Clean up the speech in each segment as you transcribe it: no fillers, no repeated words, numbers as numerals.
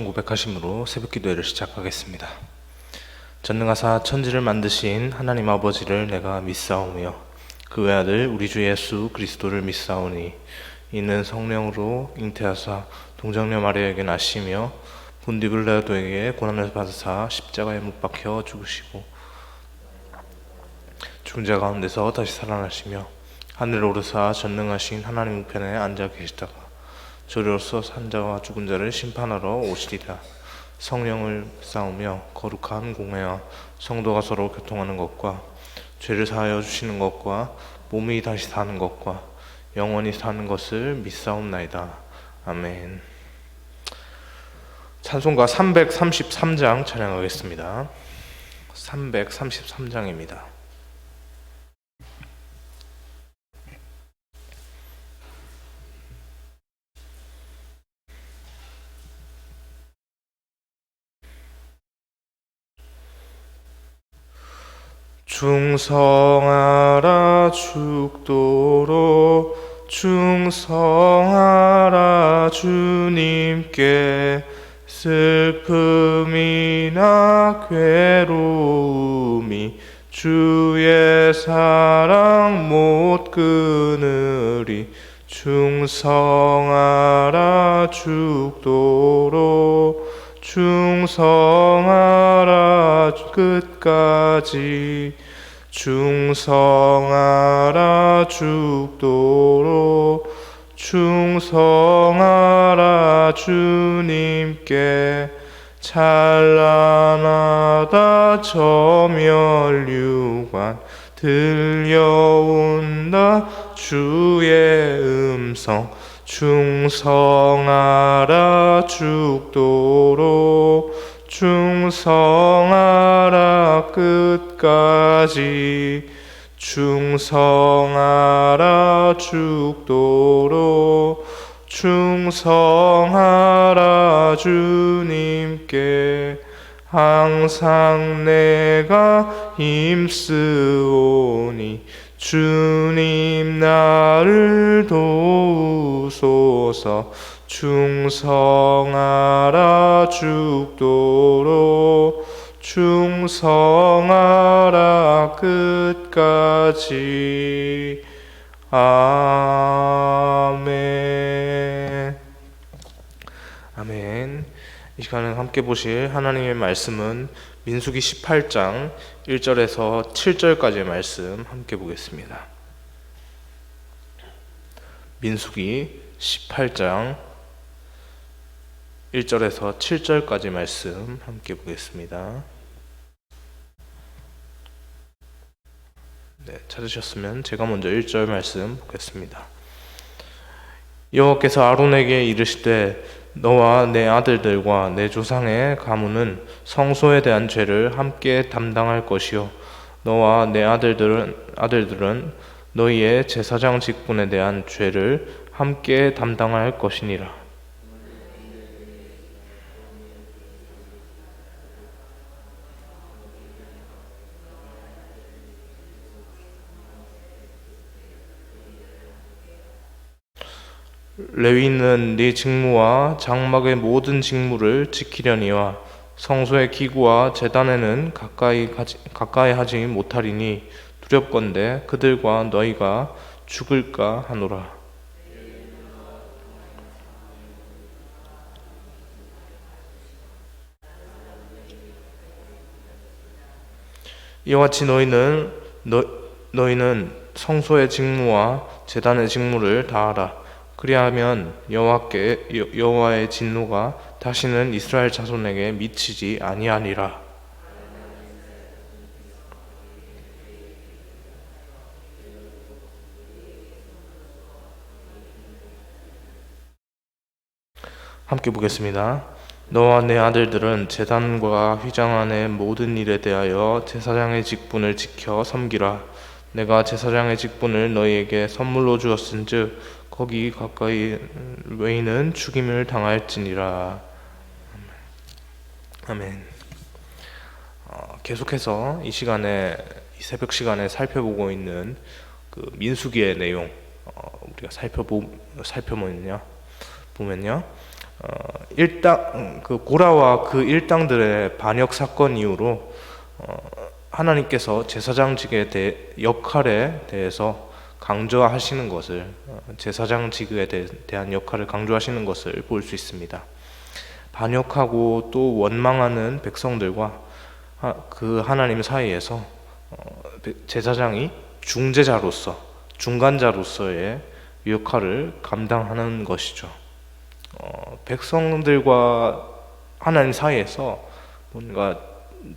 고백하심으로 새벽기도회를 시작하겠습니다. 전능하사 천지를 만드신 하나님 아버지를 내가 믿사오며 그 외아들 우리 주 예수 그리스도를 믿사오니 이는 성령으로 잉태하사 동정녀 마리아에게 나시며 본디빌라도에게 고난을 받으사 십자가에 못 박혀 죽으시고 죽은 자 가운데서 다시 살아나시며 하늘에 오르사 전능하신 하나님 우편에 앉아 계시다가 저리로서 산자와 죽은 자를 심판하러 오시리라. 성령을 쌓으며 거룩한 공회와 성도가 서로 교통하는 것과 죄를 사하여 주시는 것과 몸이 다시 사는 것과 영원히 사는 것을 믿사옵나이다. 아멘. 찬송가 333장 찬양하겠습니다. 333장입니다. 충성하라 죽도록 충성하라 주님께 슬픔이나 괴로움이 주의 사랑 못 끊으리 충성하라 죽도록 충성하라 끝까지 충성하라 죽도록 충성하라 주님께 찬란하다 저 면류관 들려온다 주의 음성 충성하라 죽도록 충성하라 끝까지 충성하라 죽도록 충성하라 주님께 항상 내가 힘쓰오니 주님 나를 도우소서 충성하라 죽도록 충성하라 끝까지 아멘. 아멘. 이 시간에 함께 보실 하나님의 말씀은 민수기 18장 1절에서 7절까지의 말씀 함께 보겠습니다. 민수기 18장 1절에서 7절까지 말씀 함께 보겠습니다. 네, 찾으셨으면 제가 먼저 1절 말씀 보겠습니다. 여호와께서 아론에게 이르시되 너와 내 아들들과 내 조상의 가문은 성소에 대한 죄를 함께 담당할 것이요 너와 내 아들들은 너희의 제사장 직분에 대한 죄를 함께 담당할 것이니라. 레위인은 네 직무와 장막의 모든 직무를 지키려니와 성소의 기구와 제단에는 가까이 하지 못하리니 두렵건대 그들과 너희가 죽을까 하노라. 이와 같이 너희는 성소의 직무와 제단의 직무를 다하라. 그리하면 여호와의 진노가 다시는 이스라엘 자손에게 미치지 아니하니라. 함께 보겠습니다. 너와 내 아들들은 제단과 휘장 안의 모든 일에 대하여 제사장의 직분을 지켜 섬기라. 내가 제사장의 직분을 너희에게 선물로 주었은즉 거기 가까이 외인은 죽임을 당할지니라. 아멘. 계속해서 이 시간에 이 새벽 시간에 살펴보고 있는 그 민수기의 내용 우리가 살펴보면요. 일당 그 고라와 그 일당들의 반역 사건 이후로 하나님께서 제사장직의 역할에 대해서 강조하시는 것을 제사장직에 대한 역할을 강조하시는 것을 볼 수 있습니다. 반역하고 또 원망하는 백성들과 그 하나님 사이에서 제사장이 중재자로서 중간자로서의 역할을 감당하는 것이죠. 백성들과 하나님 사이에서 뭔가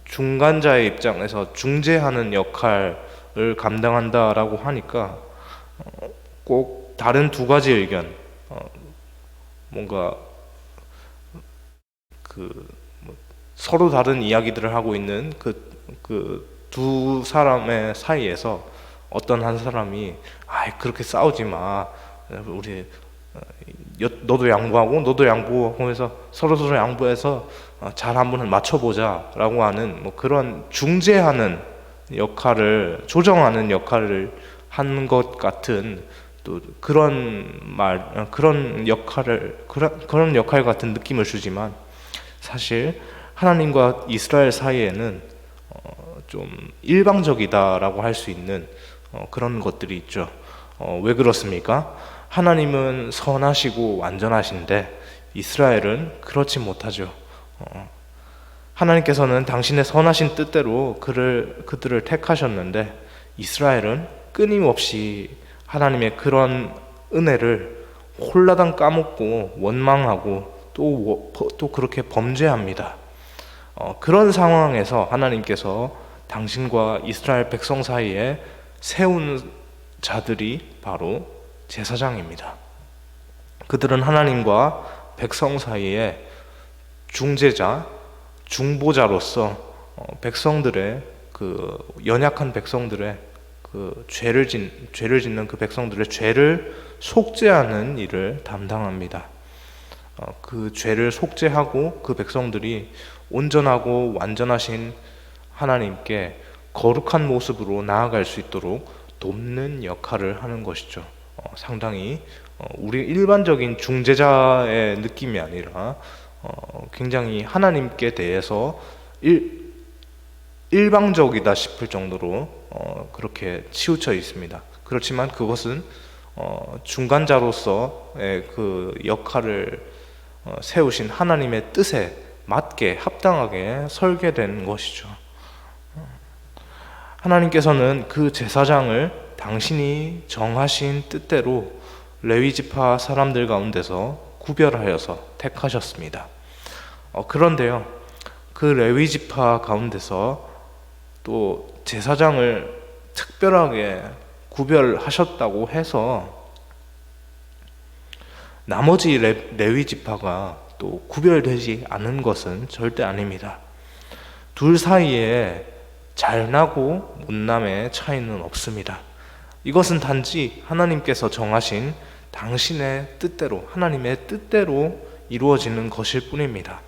중간자의 입장에서 중재하는 역할을 감당한다라고 하니까 꼭 다른 두 가지 의견, 뭔가 서로 다른 이야기들을 하고 있는 그 두 사람의 사이에서 어떤 한 사람이 그렇게 싸우지 마, 우리 너도 양보하고 너도 양보하고 해서 서로 양보해서 잘 한번 맞춰보자 라고 하는 그런 중재하는 역할을, 조정하는 역할을 한 것 같은 또 그런 역할 같은 느낌을 주지만, 사실 하나님과 이스라엘 사이에는 좀 일방적이다라고 할 수 있는 그런 것들이 있죠. 왜 그렇습니까? 하나님은 선하시고 완전하신데 이스라엘은 그렇지 못하죠. 하나님께서는 당신의 선하신 뜻대로 그들을 택하셨는데 이스라엘은 끊임없이 하나님의 그런 은혜를 홀라당 까먹고 원망하고 또 그렇게 범죄합니다. 그런 상황에서 하나님께서 당신과 이스라엘 백성 사이에 세운 자들이 바로 제사장입니다. 그들은 하나님과 백성 사이에 중재자, 중보자로서 백성들의 연약한 백성들의 죄를 짓는 그 백성들의 죄를 속죄하는 일을 담당합니다. 그 죄를 속죄하고 그 백성들이 온전하고 완전하신 하나님께 거룩한 모습으로 나아갈 수 있도록 돕는 역할을 하는 것이죠. 상당히 우리 일반적인 중재자의 느낌이 아니라 굉장히 하나님께 대해서 일방적이다 싶을 정도로 그렇게 치우쳐 있습니다. 그렇지만 그것은 중간자로서의 그 역할을 세우신 하나님의 뜻에 맞게 합당하게 설계된 것이죠. 하나님께서는 그 제사장을 당신이 정하신 뜻대로 레위 지파 사람들 가운데서 구별하여서 택하셨습니다. 그런데요, 그 레위 지파 가운데서 또 제사장을 특별하게 구별하셨다고 해서 나머지 레위 지파가 또 구별되지 않은 것은 절대 아닙니다. 둘 사이에 잘나고 못남의 차이는 없습니다. 이것은 단지 하나님께서 정하신 당신의 뜻대로, 하나님의 뜻대로 이루어지는 것일 뿐입니다.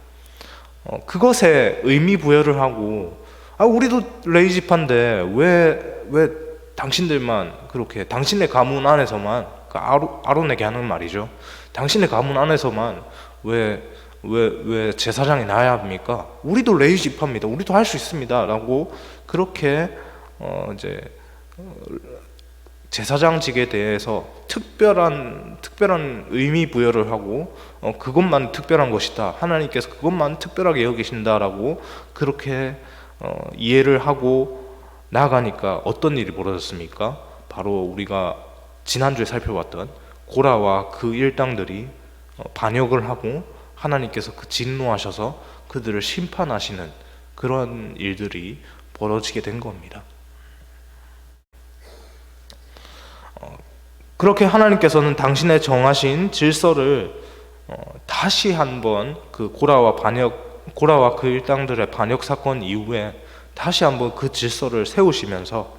그것에 의미 부여를 하고 우리도 레위 지파인데 왜 당신들만 그렇게 당신의 가문 안에서만, 아론에게 하는 말이죠. 당신의 가문 안에서만 왜 제사장이 나야 합니까? 우리도 레위 지파입니다. 우리도 할 수 있습니다. 라고 그렇게 이제 제사장직에 대해서 특별한 의미 부여를 하고 그것만 특별한 것이다, 하나님께서 그것만 특별하게 여기신다라고 그렇게 이해를 하고 나아가니까 어떤 일이 벌어졌습니까? 바로 우리가 지난주에 살펴봤던 고라와 그 일당들이 반역을 하고 하나님께서 진노하셔서 그들을 심판하시는 그런 일들이 벌어지게 된 겁니다. 그렇게 하나님께서는 당신의 정하신 질서를 다시 한번 그 고라와 그 일당들의 반역 사건 이후에 다시 한번 그 질서를 세우시면서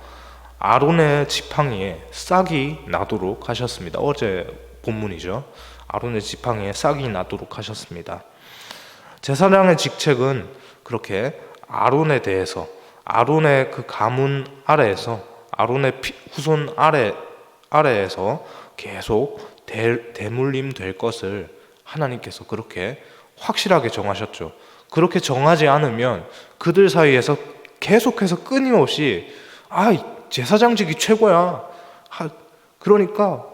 아론의 지팡이에 싹이 나도록 하셨습니다. 어제 본문이죠. 아론의 지팡이에 싹이 나도록 하셨습니다. 제사장의 직책은 그렇게 아론에 대해서, 아론의 그 가문 아래에서, 아론의 후손 아래에서 계속 대물림 될 것을 하나님께서 그렇게 확실하게 정하셨죠. 그렇게 정하지 않으면 그들 사이에서 계속해서 끊임없이 제사장직이 최고야. 그러니까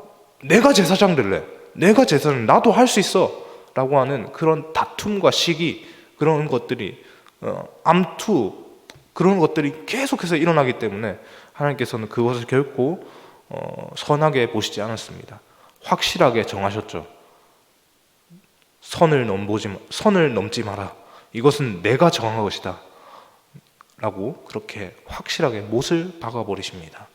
내가 제사장 될래. 내가 제사장, 나도 할 수 있어. 라고 하는 그런 다툼과 시기, 그런 것들이 암투, 그런 것들이 계속해서 일어나기 때문에 하나님께서는 그것을 결코 선하게 보시지 않았습니다. 확실하게 정하셨죠. 선을 넘지 마라. 이것은 내가 정한 것이다. 라고 그렇게 확실하게 못을 박아버리십니다.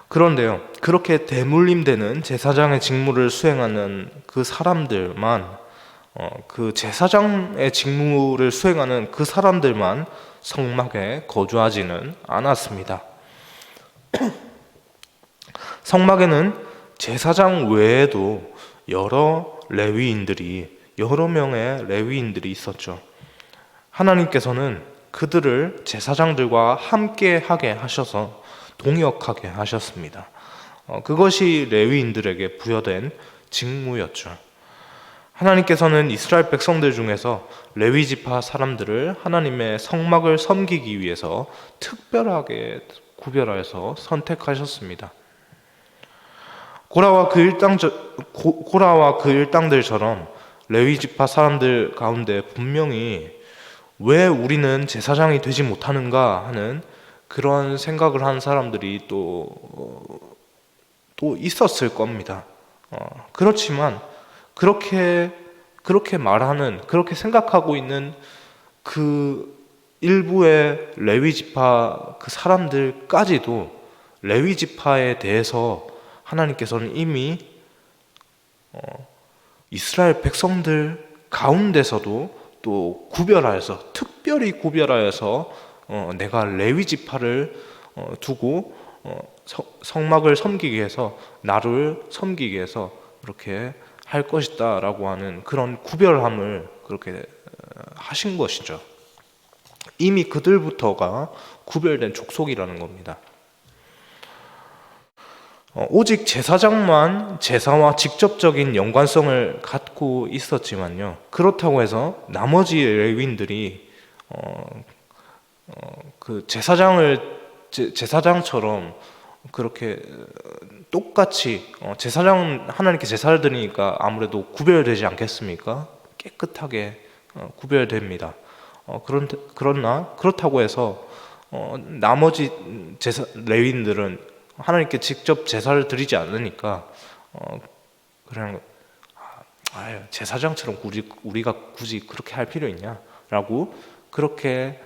그런데요, 그렇게 대물림되는 제사장의 직무를 수행하는 그 사람들만, 그 제사장의 직무를 수행하는 그 사람들만 성막에 거주하지는 않았습니다. 성막에는 제사장 외에도 여러 명의 레위인들이 있었죠. 하나님께서는 그들을 제사장들과 함께 하게 하셔서 동역하게 하셨습니다. 그것이 레위인들에게 부여된 직무였죠. 하나님께서는 이스라엘 백성들 중에서 레위 지파 사람들을 하나님의 성막을 섬기기 위해서 특별하게 구별하여서 선택하셨습니다. 고라와 그 일당들처럼 레위 지파 사람들 가운데 분명히 왜 우리는 제사장이 되지 못하는가 하는 그런 생각을 하는 사람들이 또 있었을 겁니다. 그렇지만 그렇게 말하는, 그렇게 생각하고 있는 그 일부의 레위 지파 그 사람들까지도 레위 지파에 대해서 하나님께서는 이미 이스라엘 백성들 가운데서도 또 특별히 구별하여서 내가 레위 지파를 두고 성막을 섬기기 위해서, 나를 섬기기 위해서 그렇게 할 것이다 라고 하는 그런 구별함을 그렇게 하신 것이죠. 이미 그들부터가 구별된 족속이라는 겁니다. 오직 제사장만 제사와 직접적인 연관성을 갖고 있었지만요, 그렇다고 해서 나머지 레위인들이 그 제사장처럼 그렇게 똑같이 하나님께 제사를 드리니까 아무래도 구별되지 않겠습니까? 깨끗하게 구별됩니다. 그러나 그렇다고 해서 나머지 레위인들은 하나님께 직접 제사를 드리지 않으니까 그냥 제사장처럼 우리가 굳이 그렇게 할 필요 있냐라고 그렇게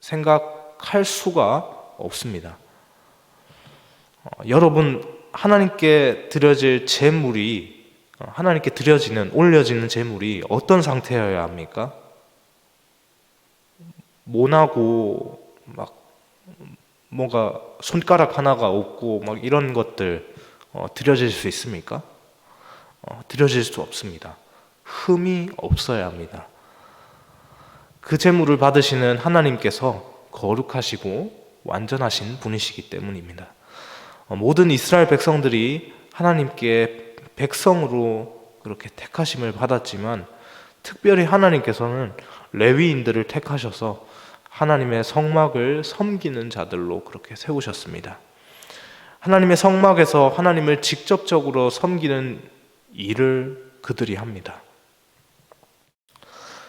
생각할 수가 없습니다. 여러분, 하나님께 올려지는 제물이 어떤 상태여야 합니까? 모나고 뭔가 손가락 하나가 없고 이런 것들 드려질 수 있습니까? 드려질 수 없습니다. 흠이 없어야 합니다. 그 제물을 받으시는 하나님께서 거룩하시고 완전하신 분이시기 때문입니다. 모든 이스라엘 백성들이 하나님께 백성으로 그렇게 택하심을 받았지만 특별히 하나님께서는 레위인들을 택하셔서 하나님의 성막을 섬기는 자들로 그렇게 세우셨습니다. 하나님의 성막에서 하나님을 직접적으로 섬기는 일을 그들이 합니다.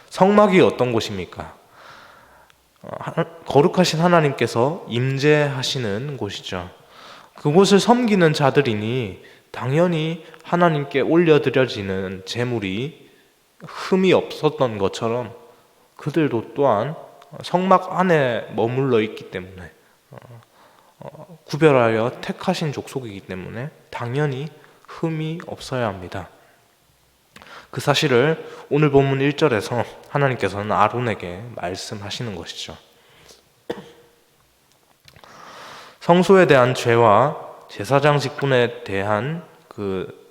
성막이 어떤 곳입니까? 거룩하신 하나님께서 임재하시는 곳이죠. 그곳을 섬기는 자들이니 당연히 하나님께 올려드려지는 제물이 흠이 없었던 것처럼 그들도 또한 성막 안에 머물러 있기 때문에 구별하여 택하신 족속이기 때문에 당연히 흠이 없어야 합니다. 그 사실을 오늘 본문 1절에서 하나님께서는 아론에게 말씀하시는 것이죠. 성소에 대한 죄와 제사장 직분에 대한 그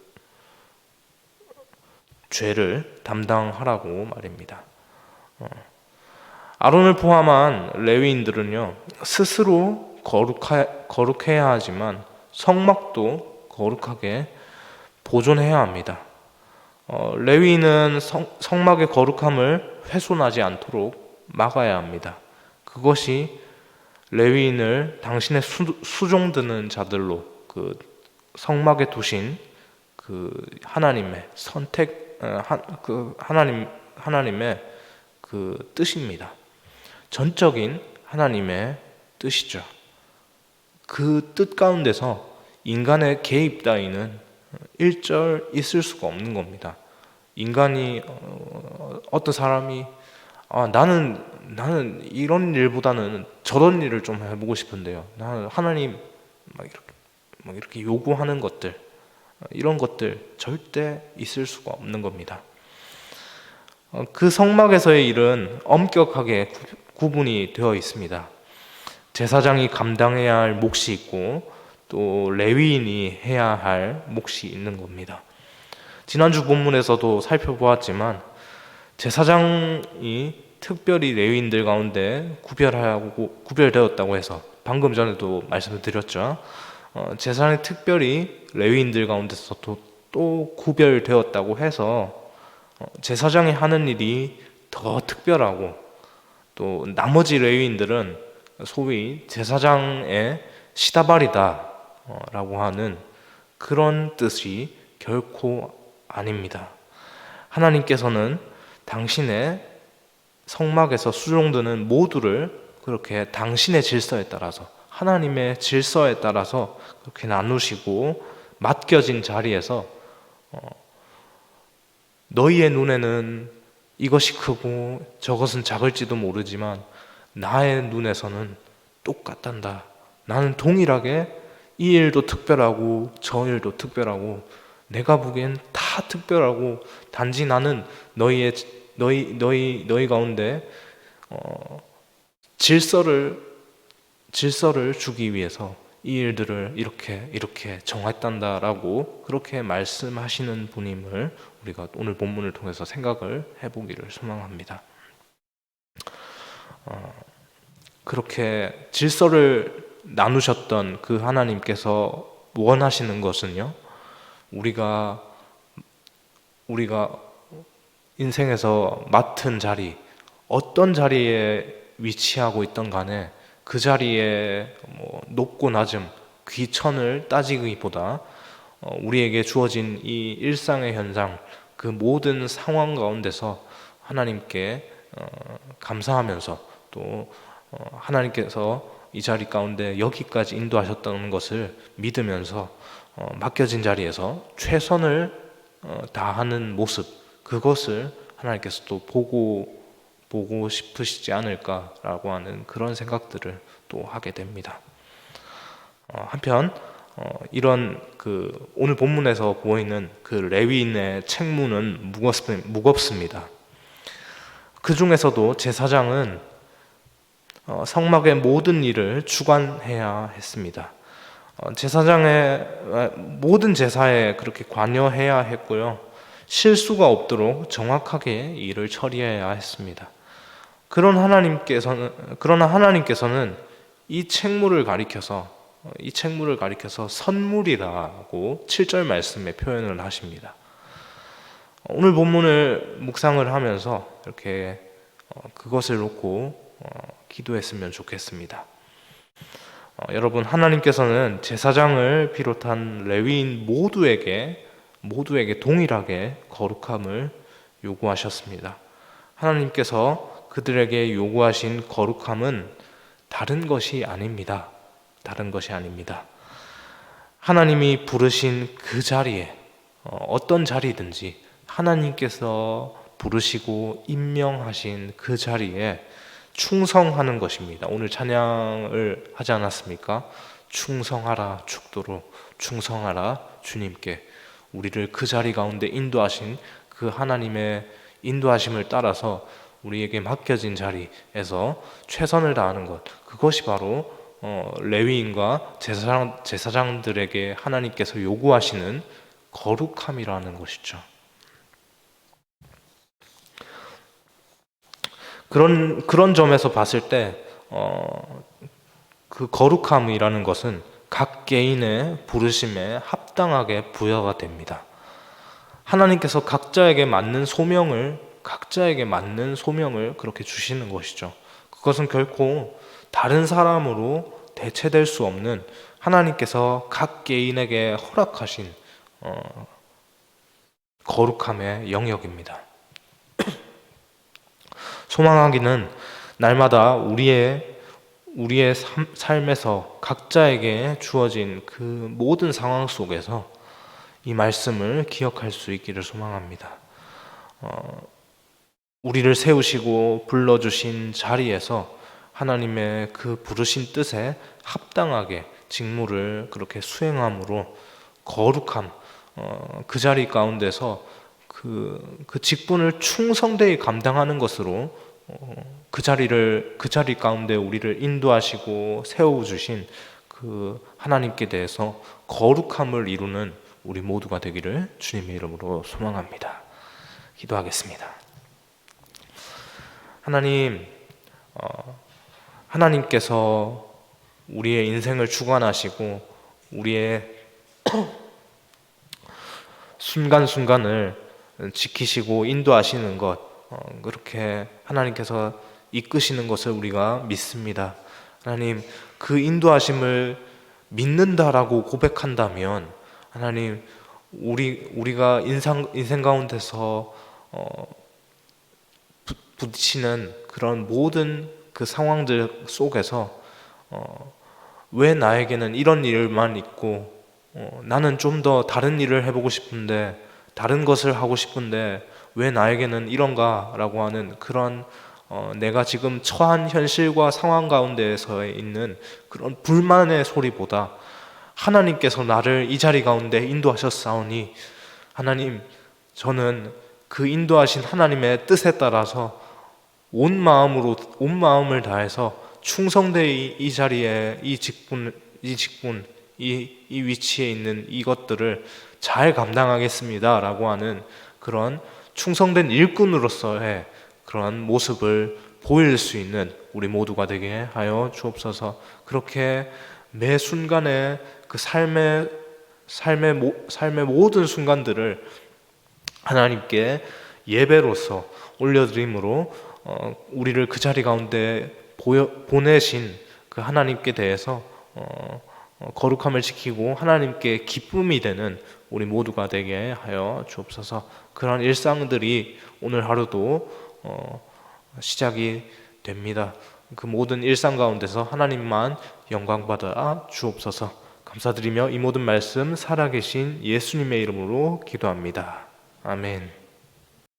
죄를 담당하라고 말입니다. 아론을 포함한 레위인들은요, 스스로 거룩해야 하지만 성막도 거룩하게 보존해야 합니다. 레위인은 성막의 거룩함을 훼손하지 않도록 막아야 합니다. 그것이 레위인을 당신의 수종드는 자들로 그 성막에 두신 그 하나님의 하나님의 그 뜻입니다. 전적인 하나님의 뜻이죠. 그 뜻 가운데서 인간의 개입 따위는 일절 있을 수가 없는 겁니다. 인간이 어떤 사람이 나는 이런 일보다는 저런 일을 좀 해보고 싶은데요. 나는 하나님 막 이렇게 요구하는 것들, 이런 것들 절대 있을 수가 없는 겁니다. 그 성막에서의 일은 엄격하게 구분이 되어 있습니다. 제사장이 감당해야 할 몫이 있고 또 레위인이 해야 할 몫이 있는 겁니다. 지난주 본문에서도 살펴보았지만 제사장이 특별히 레위인들 가운데 구별되었다고 해서 방금 전에도 말씀을 드렸죠. 제사장이 특별히 레위인들 가운데서 또 구별되었다고 해서 제사장이 하는 일이 더 특별하고 또 나머지 레위인들은 소위 제사장의 시다발이다 라고 하는 그런 뜻이 결코 아닙니다. 하나님께서는 당신의 성막에서 수종드는 모두를 그렇게 당신의 질서에 따라서, 하나님의 질서에 따라서 그렇게 나누시고 맡겨진 자리에서 너희의 눈에는 이것이 크고 저것은 작을지도 모르지만 나의 눈에서는 똑같단다. 나는 동일하게 이 일도 특별하고 저 일도 특별하고 내가 보기엔 다 특별하고 단지 나는 너희 가운데 질서를 주기 위해서 이 일들을 이렇게 정했단다라고 그렇게 말씀하시는 분임을 우리가 오늘 본문을 통해서 생각을 해보기를 소망합니다. 그렇게 질서를 나누셨던 그 하나님께서 원하시는 것은요, 우리가 인생에서 맡은 자리, 어떤 자리에 위치하고 있던 간에 그 자리에 높고 낮음, 귀천을 따지기보다 우리에게 주어진 이 일상의 현상, 그 모든 상황 가운데서 하나님께 감사하면서 또 하나님께서 이 자리 가운데 여기까지 인도하셨다는 것을 믿으면서 맡겨진 자리에서 최선을 다하는 모습, 그것을 하나님께서 또 보고 싶으시지 않을까라고 하는 그런 생각들을 또 하게 됩니다. 한편 이런 그 오늘 본문에서 보이는 그 레위인의 책무는 무겁습니다. 그 중에서도 제사장은 성막의 모든 일을 주관해야 했습니다. 제사장의 모든 제사에 그렇게 관여해야 했고요. 실수가 없도록 정확하게 일을 처리해야 했습니다. 그러나 하나님께서는 이 책무를 가리켜서 선물이라고 7절 말씀에 표현을 하십니다. 오늘 본문을 묵상을 하면서 이렇게 그것을 놓고 기도했으면 좋겠습니다. 여러분, 하나님께서는 제사장을 비롯한 레위인 모두에게 동일하게 거룩함을 요구하셨습니다. 하나님께서 그들에게 요구하신 거룩함은 다른 것이 아닙니다. 하나님이 부르신 그 자리에 어떤 자리든지 하나님께서 부르시고 임명하신 그 자리에 충성하는 것입니다. 오늘 찬양을 하지 않았습니까? 충성하라 죽도록 충성하라 주님께. 우리를 그 자리 가운데 인도하신 그 하나님의 인도하심을 따라서 우리에게 맡겨진 자리에서 최선을 다하는 것, 그것이 바로 레위인과 제사장들에게 하나님께서 요구하시는 거룩함이라는 것이죠. 그런 점에서 봤을 때 그 거룩함이라는 것은 각 개인의 부르심에 합당하게 부여가 됩니다. 하나님께서 각자에게 맞는 소명을 그렇게 주시는 것이죠. 그것은 결코 다른 사람으로 대체될 수 없는 하나님께서 각 개인에게 허락하신 거룩함의 영역입니다. 소망하기는 날마다 우리의 삶에서 각자에게 주어진 그 모든 상황 속에서 이 말씀을 기억할 수 있기를 소망합니다. 우리를 세우시고 불러주신 자리에서 하나님의 그 부르신 뜻에 합당하게 직무를 그렇게 수행함으로 거룩함, 그 자리 가운데서 그 직분을 충성되이 감당하는 것으로 그 자리 가운데 우리를 인도하시고 세워주신 그 하나님께 대해서 거룩함을 이루는 우리 모두가 되기를 주님의 이름으로 소망합니다. 기도하겠습니다. 하나님께서 우리의 인생을 주관하시고 우리의 순간순간을 지키시고 인도하시는 것, 그렇게 하나님께서 이끄시는 것을 우리가 믿습니다. 하나님, 그 인도하심을 믿는다라고 고백한다면 하나님, 우리가 인생 가운데서 부딪히는 그런 모든 그 상황들 속에서 왜 나에게는 이런 일만 있고 나는 좀 더 다른 일을 해보고 싶은데, 다른 것을 하고 싶은데 왜 나에게는 이런가 라고 하는 그런 내가 지금 처한 현실과 상황 가운데에서 있는 그런 불만의 소리보다 하나님께서 나를 이 자리 가운데 인도하셨사오니 하나님, 저는 그 인도하신 하나님의 뜻에 따라서 온 마음을 다해서 충성되이 이 자리에 이 위치에 있는 이것들을 잘 감당하겠습니다 라고 하는 그런 충성된 일꾼으로서의 그런 모습을 보일 수 있는 우리 모두가 되게 하여 주옵소서. 그렇게 매 순간에 그 삶의 모든 순간들을 하나님께 예배로서 올려드림으로 우리를 그 자리 가운데 보내신 그 하나님께 대해서 거룩함을 지키고 하나님께 기쁨이 되는 우리 모두가 되게 하여 주옵소서. 그런 일상들이 오늘 하루도 시작이 됩니다. 그 모든 일상 가운데서 하나님만 영광받아 주옵소서. 감사드리며 이 모든 말씀 살아계신 예수님의 이름으로 기도합니다. 아멘.